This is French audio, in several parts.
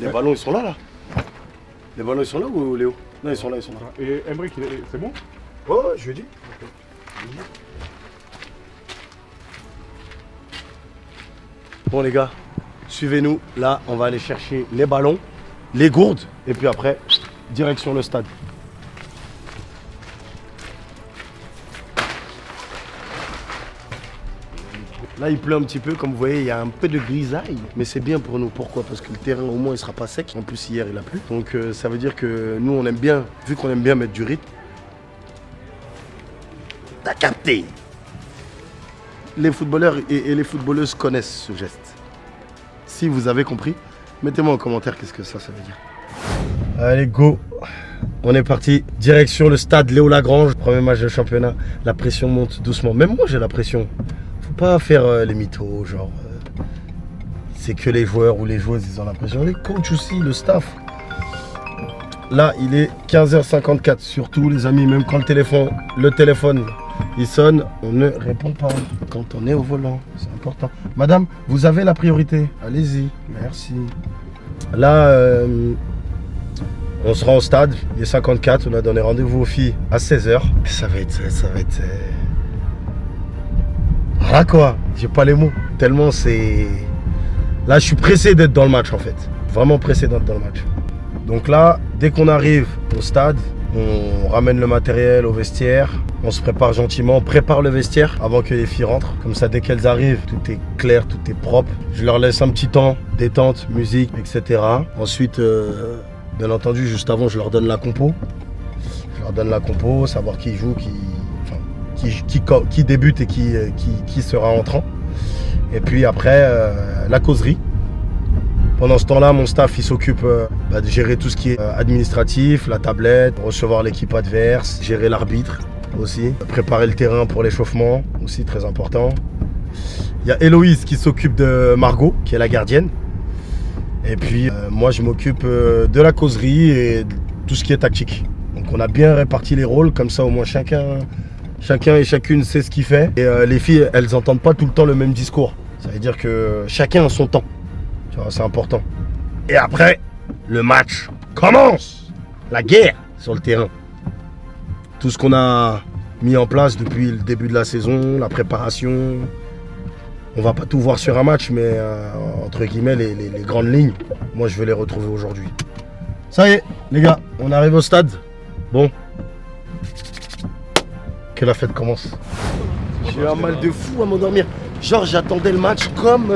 Les ballons, ils sont là. Les ballons, ils sont là ou Léo? Non, ils sont là. Et Emric, c'est bon? Ouais, je lui ai dit. Bon les gars, suivez-nous. Là, on va aller chercher les ballons, les gourdes, et puis après, direction le stade. Là, il pleut un petit peu, comme vous voyez, il y a un peu de grisaille, mais c'est bien pour nous. Pourquoi? Parce que le terrain, au moins, il sera pas sec. En plus, hier, il a plu. Donc, ça veut dire que nous, on aime bien, vu qu'on aime bien mettre du rythme. T'as capté? Les footballeurs et les footballeuses connaissent ce geste. Si vous avez compris, mettez-moi en commentaire qu'est-ce que ça veut dire. Allez, go! On est parti, direction le stade Léo Lagrange. Premier match de championnat, la pression monte doucement. Même moi, j'ai la pression. Faut pas faire les mythos, genre c'est que les joueurs ou les joueuses ils ont l'impression. Les coachs aussi, le staff. Là il est 15h54. Surtout les amis, même quand le téléphone il sonne, on ne répond pas quand on est au volant. C'est important. Madame, vous avez la priorité. Allez-y, merci. Là on sera au stade, il est 54, on a donné rendez-vous aux filles à 16h. Ça va être voilà quoi, j'ai pas les mots. Tellement c'est... Là, je suis pressé d'être dans le match en fait. Vraiment pressé d'être dans le match. Donc là, dès qu'on arrive au stade, on ramène le matériel au vestiaire. On se prépare gentiment, on prépare le vestiaire avant que les filles rentrent. Comme ça, dès qu'elles arrivent, tout est clair, tout est propre. Je leur laisse un petit temps, détente, musique, etc. Ensuite, bien entendu, juste avant, je leur donne la compo. Je leur donne la compo, savoir qui joue, qui débute et qui sera entrant. Et puis après, la causerie. Pendant ce temps-là, mon staff il s'occupe de gérer tout ce qui est administratif, la tablette, recevoir l'équipe adverse, gérer l'arbitre aussi, préparer le terrain pour l'échauffement, aussi très important. Il y a Héloïse qui s'occupe de Margot, qui est la gardienne. Et puis moi je m'occupe de la causerie et de tout ce qui est tactique. Donc on a bien réparti les rôles, comme ça au moins chacun et chacune sait ce qu'il fait. Et les filles, elles n'entendent pas tout le temps le même discours. Ça veut dire que chacun a son temps. Tu vois, c'est important. Et après, le match commence. La guerre sur le terrain. Tout ce qu'on a mis en place depuis le début de la saison, la préparation. On va pas tout voir sur un match, mais entre guillemets, les grandes lignes, moi je vais les retrouver aujourd'hui. Ça y est, les gars, on arrive au stade. Bon. Que la fête commence. J'ai eu un mal de fou à m'endormir. Genre j'attendais le match comme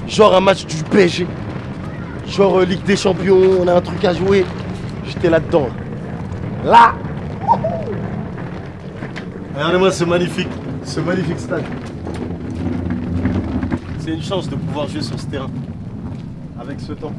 genre un match du PSG. Genre Ligue des Champions, on a un truc à jouer. J'étais là-dedans. Là. Regardez-moi ce magnifique stade. C'est une chance de pouvoir jouer sur ce terrain. Avec ce temps.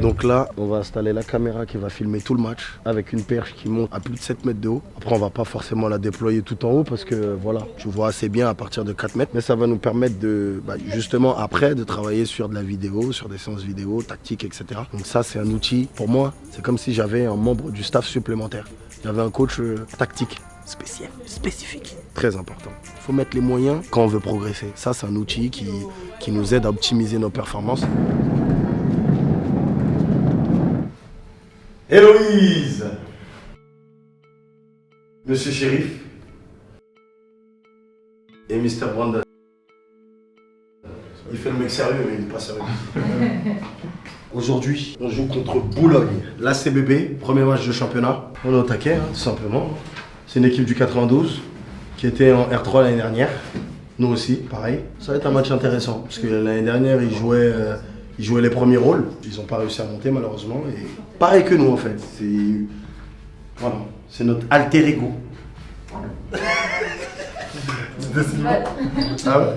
Donc là, on va installer la caméra qui va filmer tout le match avec une perche qui monte à plus de 7 mètres de haut. Après, on va pas forcément la déployer tout en haut parce que voilà, tu vois assez bien à partir de 4 mètres. Mais ça va nous permettre de, justement après, de travailler sur de la vidéo, sur des séances vidéo, tactiques, etc. Donc ça, c'est un outil. Pour moi, c'est comme si j'avais un membre du staff supplémentaire. J'avais un coach tactique spécifique. Très important. Il faut mettre les moyens quand on veut progresser. Ça, c'est un outil qui nous aide à optimiser nos performances. Héloïse, Monsieur Shérif et Mister Brandon. Il fait le mec sérieux, mais il n'est pas sérieux. Aujourd'hui, on joue contre Boulogne, l'ACBB, premier match de championnat. On est au taquet, tout simplement. C'est une équipe du 92 qui était en R3 l'année dernière. Nous aussi, pareil. Ça va être un match intéressant parce que l'année dernière, ils jouaient les premiers rôles. Ils n'ont pas réussi à monter malheureusement. Et pareil que nous en fait. Voilà, c'est notre alter ego. Tu dessines bien? Ah ouais?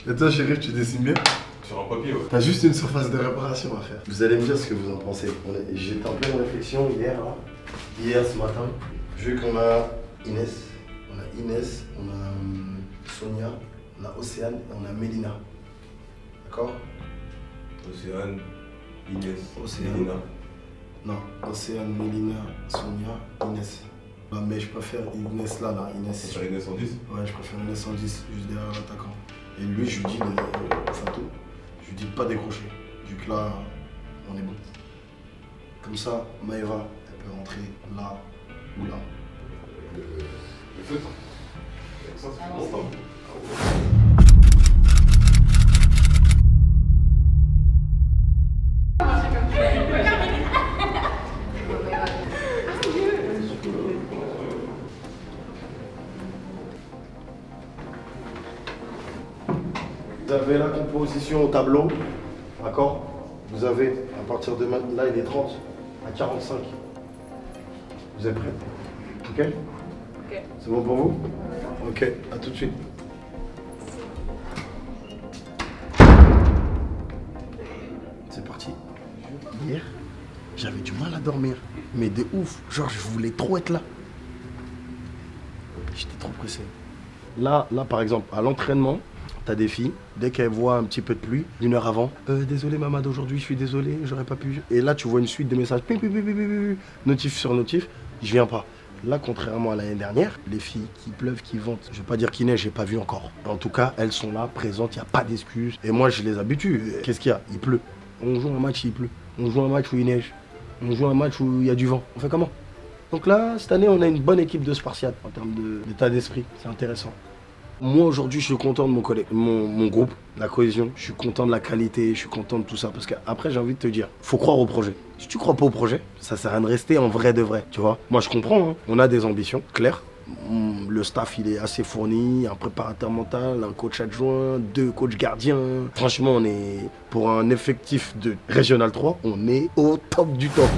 Et toi, Chérif, tu dessines bien? Sur un papier, ouais. T'as juste une surface de réparation à faire. Vous allez me dire ce que vous en pensez. J'étais en pleine réflexion hier, ce matin. Vu qu'on a Inès, on a Sonia, on a Océane et on a Mélina. D'accord? Océane, Inès, Mélina. Non, Océane, Mélina, Sonia, Inès. Bah, mais je préfère Inès là, Inès. Tu préfères Inès 110? Ouais, je préfère Inès 110, juste derrière l'attaquant. Et lui, je lui dis, Fatou, je lui dis de pas décrocher. Du coup là, on est bon. Comme ça, Maëva, elle peut rentrer là ou là. Le feutre. Ça, c'est longtemps. Vous avez la composition au tableau, d'accord? Vous avez, à partir de maintenant, là il est 30 à 45. Vous êtes prêts? Ok? Ok. C'est bon pour vous? Ok, à tout de suite. C'est parti. Hier, j'avais du mal à dormir, mais de ouf. Genre, je voulais trop être là. J'étais trop pressé. Là, par exemple, à l'entraînement, t'as des filles, dès qu'elles voient un petit peu de pluie, 1 heure avant, désolé Mamad, aujourd'hui je suis désolé, j'aurais pas pu. Et là tu vois une suite de messages, notif sur notif, je viens pas. Là, contrairement à l'année dernière, les filles qui pleuvent, qui ventent, je vais pas dire qu'il neige, j'ai pas vu encore. En tout cas, elles sont là, présentes, il n'y a pas d'excuses. Et moi je les habitue. Qu'est-ce qu'il y a? Il pleut. On joue un match, il pleut. On joue un match où il neige. On joue un match où il y a du vent. On fait comment? Donc là, cette année, on a une bonne équipe de Spartiates en termes d'état d'esprit. C'est intéressant. Moi, aujourd'hui, je suis content de mon groupe, la cohésion. Je suis content de la qualité, je suis content de tout ça. Parce qu'après, j'ai envie de te dire, faut croire au projet. Si tu crois pas au projet, ça sert à rien de rester en vrai de vrai, tu vois. Moi, je comprends, hein. On a des ambitions, claires. Le staff, il est assez fourni. Un préparateur mental, un coach adjoint, 2 coachs gardiens. Franchement, on est, pour un effectif de Régional 3, on est au top du top.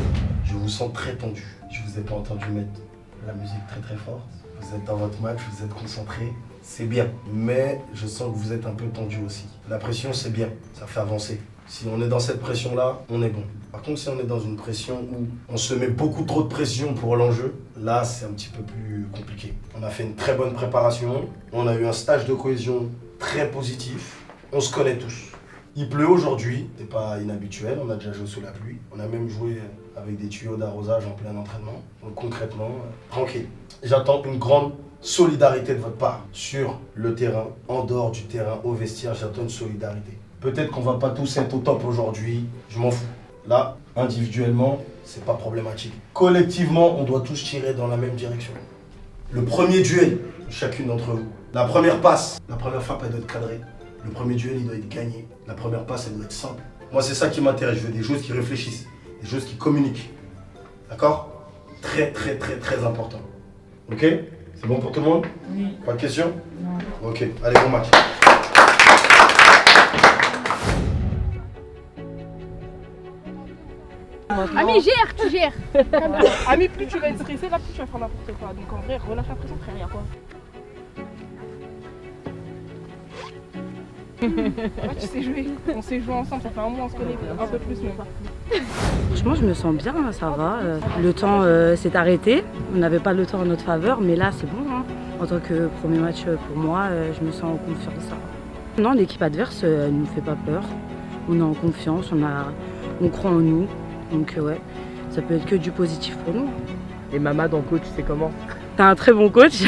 Je vous sens très tendu. Je vous ai pas entendu mettre la musique très très forte. Vous êtes dans votre match, vous êtes concentrés. C'est bien, mais je sens que vous êtes un peu tendu aussi. La pression, c'est bien, ça fait avancer. Si on est dans cette pression-là, on est bon. Par contre, si on est dans une pression où on se met beaucoup trop de pression pour l'enjeu, là, c'est un petit peu plus compliqué. On a fait une très bonne préparation, on a eu un stage de cohésion très positif, on se connaît tous. Il pleut aujourd'hui, c'est pas inhabituel, on a déjà joué sous la pluie. On a même joué avec des tuyaux d'arrosage en plein entraînement. Donc concrètement, tranquille. J'attends une grande solidarité de votre part sur le terrain, en dehors du terrain, au vestiaire, j'attends une solidarité. Peut-être qu'on va pas tous être au top aujourd'hui, je m'en fous. Là, individuellement, c'est pas problématique. Collectivement, on doit tous tirer dans la même direction. Le premier duel, chacune d'entre vous. La première passe, la première frappe, elle doit être cadrée. Le premier duel, il doit être gagné. La première passe, elle doit être simple. Moi, c'est ça qui m'intéresse. Je veux des joueuses qui réfléchissent, des joueuses qui communiquent. D'accord? Très, très, très, très important. Ok? C'est bon pour tout le monde? Oui. Pas de questions? Non. Ok, allez, bon match. Ami, gère, tu gères. Ami, plus tu vas être stressé, là, plus tu vas faire n'importe quoi. Donc en vrai, relâche la pression, frère, y'a quoi? Ouais, tu sais jouer. On sait jouer ensemble, ça fait un mois, on se connaît un peu plus même. Franchement, je me sens bien, ça va. Le temps s'est arrêté. On n'avait pas le temps en notre faveur, mais là, c'est bon. Hein. En tant que premier match pour moi, je me sens en confiance. Non, l'équipe adverse ne nous fait pas peur. On est en confiance, on croit en nous. Donc ouais, ça peut être que du positif pour nous. Et Mamad en coach, c'est comment? C'est un très bon coach.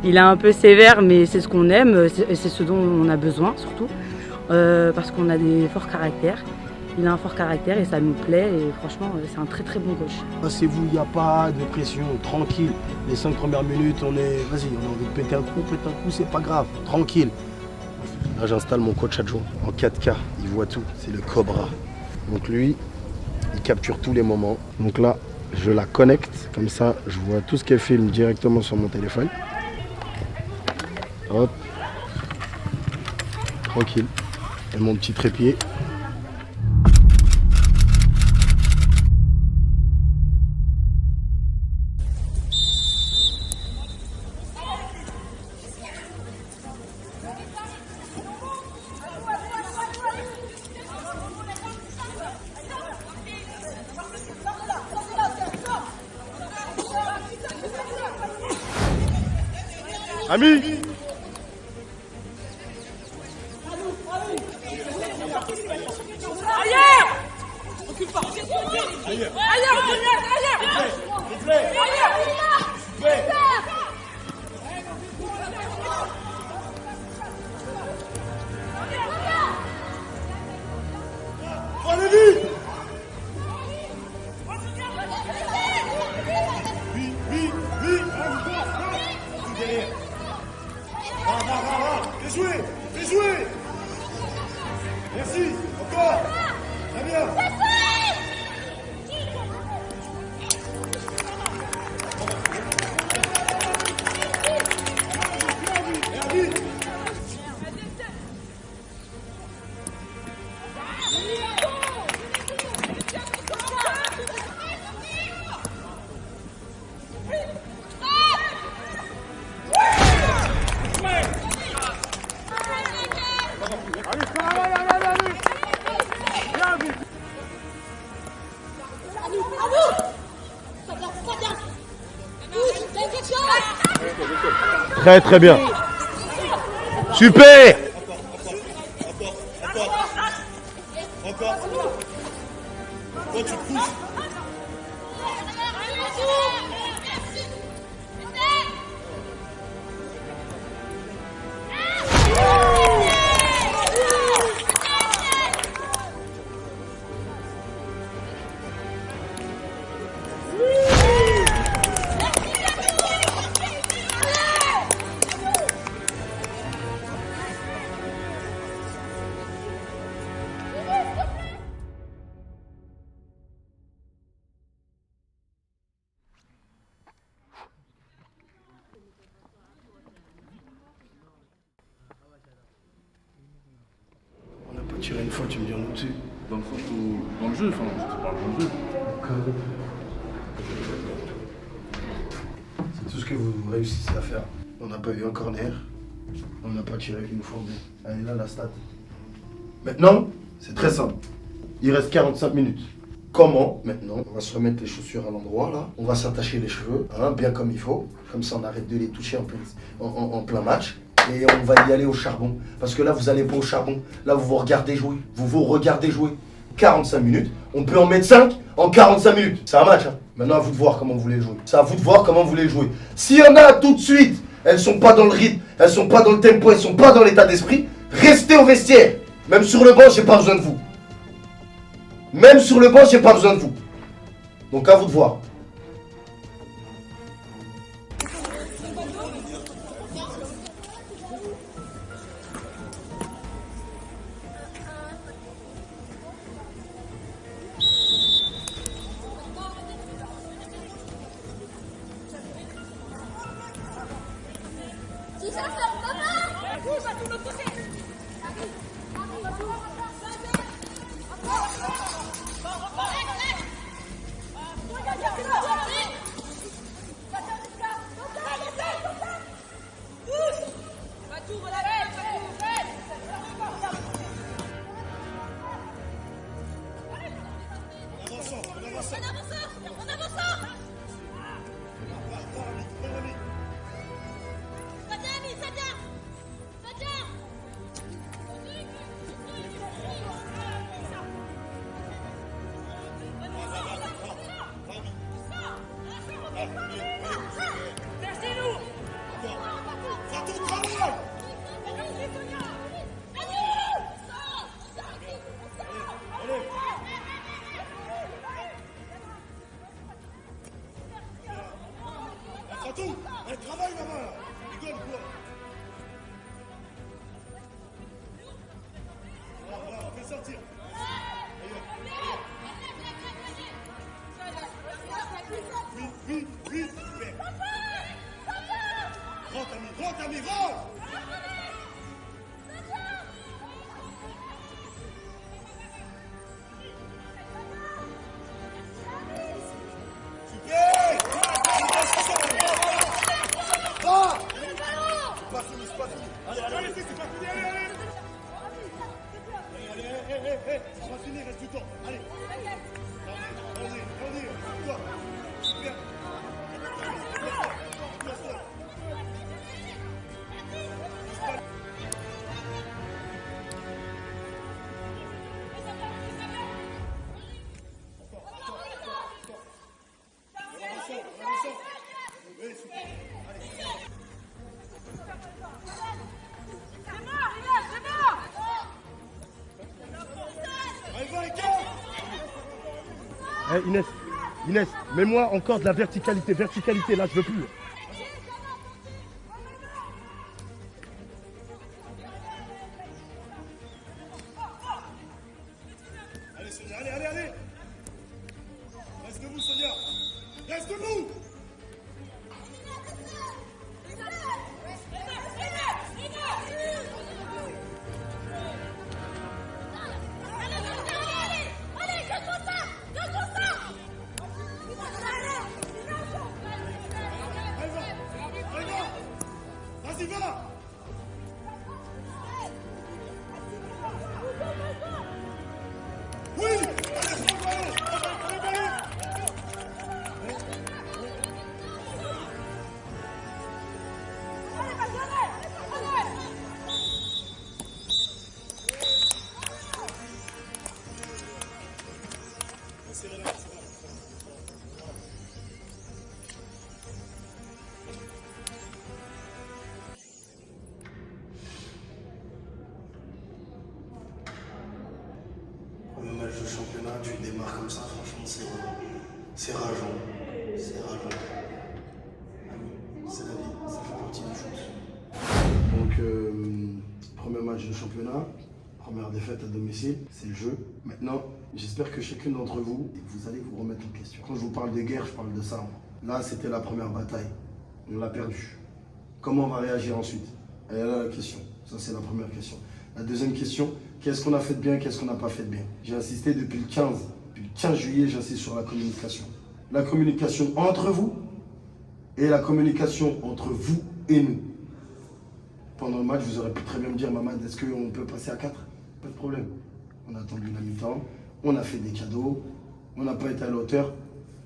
Il est un peu sévère, mais c'est ce qu'on aime, c'est ce dont on a besoin surtout. Parce qu'on a des forts caractères. Il a un fort caractère et ça nous plaît. Et franchement, c'est un très très bon coach. Passez-vous, il n'y a pas de pression, tranquille. Les 5 premières minutes, on est. Vas-y, on a envie de péter un coup, c'est pas grave, tranquille. Là, j'installe mon coach adjoint en 4K. Il voit tout, c'est le Cobra. Donc lui, il capture tous les moments. Donc là, je la connecte, comme ça, je vois tout ce qu'elle filme directement sur mon téléphone. Hop. Tranquille. Et mon petit trépied. Ami! Ailleurs! Très très bien. Super. Encore. Toi, tu te pousses. On n'a pas tiré une fois, tu me dis on est dessus. Dans le sens où. Dans le jeu, enfin, tu parles dans le jeu. C'est tout ce que vous réussissez à faire. On n'a pas eu un corner. On n'a pas tiré une fois. Allez là, la stat. Maintenant, c'est très simple. Il reste 45 minutes. Comment, maintenant, on va se remettre les chaussures à l'endroit, là. On va s'attacher les cheveux, hein, bien comme il faut. Comme ça, on arrête de les toucher en plein match. Et on va y aller au charbon. Parce que là, vous n'allez pas au charbon. Là, vous vous regardez jouer. Vous vous regardez jouer. 45 minutes. On peut en mettre 5 en 45 minutes. C'est un match, hein. Maintenant, à vous de voir comment vous voulez le jouer. C'est à vous de voir comment vous voulez le jouer. S'il y en a tout de suite, elles sont pas dans le rythme, elles sont pas dans le tempo, elles sont pas dans l'état d'esprit, restez au vestiaire. Même sur le banc, j'ai pas besoin de vous. Même sur le banc, j'ai pas besoin de vous. Donc à vous de voir. Fatou, elle travaille là-bas là. Rigole quoi. Voilà, fais sortir. Vite, vite, vite. Rentre, ami, rentre. C'est pas fini, reste du temps. Allez. Allez, toi. Super. Hey, Inès, mets-moi encore de la verticalité, là je veux plus. Allez Sonia, allez. Reste debout Sonia. Reste debout. démarre comme ça, franchement, c'est rageant. C'est rageant. C'est la vie, ça fait partie du foot. Donc, premier match de championnat, première défaite à domicile, c'est le jeu. Maintenant, j'espère que chacun d'entre vous, vous allez vous remettre en question. Quand je vous parle de guerre, je parle de ça. Là, c'était la première bataille. On l'a perdue. Comment on va réagir ensuite? Et là, la question. Ça, c'est la première question. La deuxième question, qu'est-ce qu'on a fait de bien, qu'est-ce qu'on n'a pas fait de bien? J'ai insisté depuis le 15 juillet, j'insiste sur la communication. La communication entre vous et la communication entre vous et nous. Pendant le match, vous aurez pu très bien me dire, Mamad, est-ce qu'on peut passer à 4? Pas de problème. On a attendu la mi-temps, on a fait des cadeaux, on n'a pas été à la hauteur.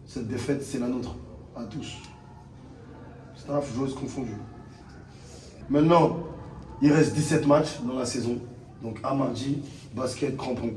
Cette défaite, c'est la nôtre, à tous. Staff, joueuses confondues. Maintenant, il reste 17 matchs dans la saison. Donc à mardi, basket, crampons.